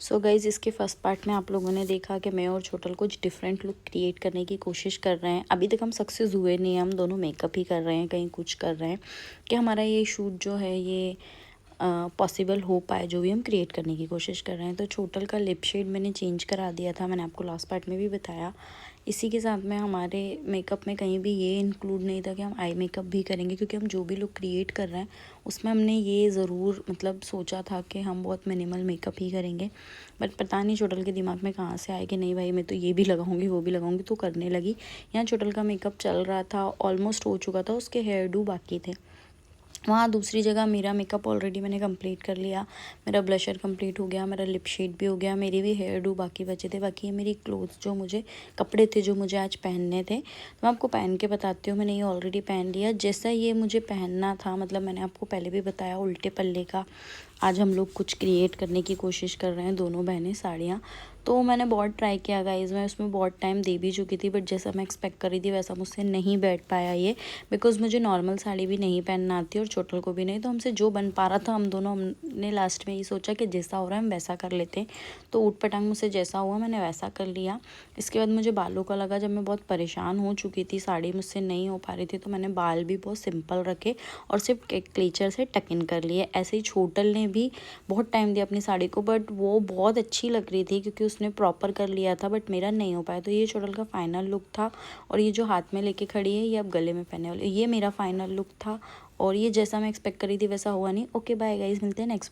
So guys, इसके first part में आप लोगों ने देखा कि मैं और छोटल कुछ डिफरेंट लुक क्रिएट करने की कोशिश कर रहे हैं। अभी तक हम सक्सेस हुए नहीं हैं, हम दोनों मेकअप ही कर रहे हैं, कहीं कुछ कर रहे हैं कि हमारा ये शूट जो है ये पॉसिबल हो पाए, जो भी हम क्रिएट करने की कोशिश कर रहे हैं। तो छोटल का लिप शेड मैंने चेंज करा दिया था, मैंने आपको लास्ट पार्ट में भी बताया। इसी के साथ में हमारे मेकअप में कहीं भी ये इंक्लूड नहीं था कि हम आई मेकअप भी करेंगे, क्योंकि हम जो भी लुक क्रिएट कर रहे हैं उसमें हमने ये ज़रूर मतलब सोचा था कि हम बहुत मिनिमल मेकअप ही करेंगे। बट पता नहीं छोटल के दिमाग में कहाँ से आया कि नहीं भाई मैं तो ये भी लगाऊंगी वो भी लगाऊंगी, तो करने लगी। यहाँ छोटल का मेकअप चल रहा था, ऑलमोस्ट हो चुका था, उसके हेयर डू बाकी थे। वहाँ दूसरी जगह मेरा मेकअप ऑलरेडी मैंने कंप्लीट कर लिया, मेरा ब्लशर कंप्लीट हो गया, मेरा लिप शेड भी हो गया, मेरे भी हेयर डू बाकी बचे थे। बाकी ये मेरी क्लोथ्स जो मुझे कपड़े थे जो मुझे आज पहनने थे, तो मैं आपको पहन के बताती हूँ। मैंने ये ऑलरेडी पहन लिया जैसा ये मुझे पहनना था, मतलब मैंने आपको पहले भी बताया उल्टे पल्ले का। आज हम लोग कुछ क्रिएट करने की कोशिश कर रहे हैं, दोनों बहनें साड़ियाँ। तो मैंने बहुत ट्राई किया गाइज़, मैं उसमें बहुत टाइम दे भी चुकी थी, बट जैसा मैं एक्सपेक्ट कर रही थी वैसा मुझसे नहीं बैठ पाया ये। बिकॉज़ मुझे नॉर्मल साड़ी भी नहीं पहनना आती और छोटल को भी नहीं, तो हमसे जो बन पा रहा था हम दोनों, हमने लास्ट में ये सोचा कि जैसा हो रहा है हम वैसा कर लेते हैं। तो ऊट पटांग मुझसे जैसा हुआ मैंने वैसा कर लिया। इसके बाद मुझे बालों का लगा, जब मैं बहुत परेशान हो चुकी थी, साड़ी मुझसे नहीं हो पा रही थी, तो मैंने बाल भी बहुत सिंपल रखे और सिर्फ क्लेचर से टक इन कर लिए। ऐसे ही छोटल ने भी बहुत टाइम दिया अपनी साड़ी को, बट वो बहुत अच्छी लग रही थी क्योंकि उसने प्रॉपर कर लिया था, बट मेरा नहीं हो पाया। तो ये छोटल का फाइनल लुक था, और ये जो हाथ में लेके खड़ी है ये अब गले में पहनने वाली, ये मेरा फाइनल लुक था। और ये जैसा मैं एक्सपेक्ट करी थी वैसा हुआ नहीं। ओके बाय गाइज, मिलते हैं नेक्स्ट।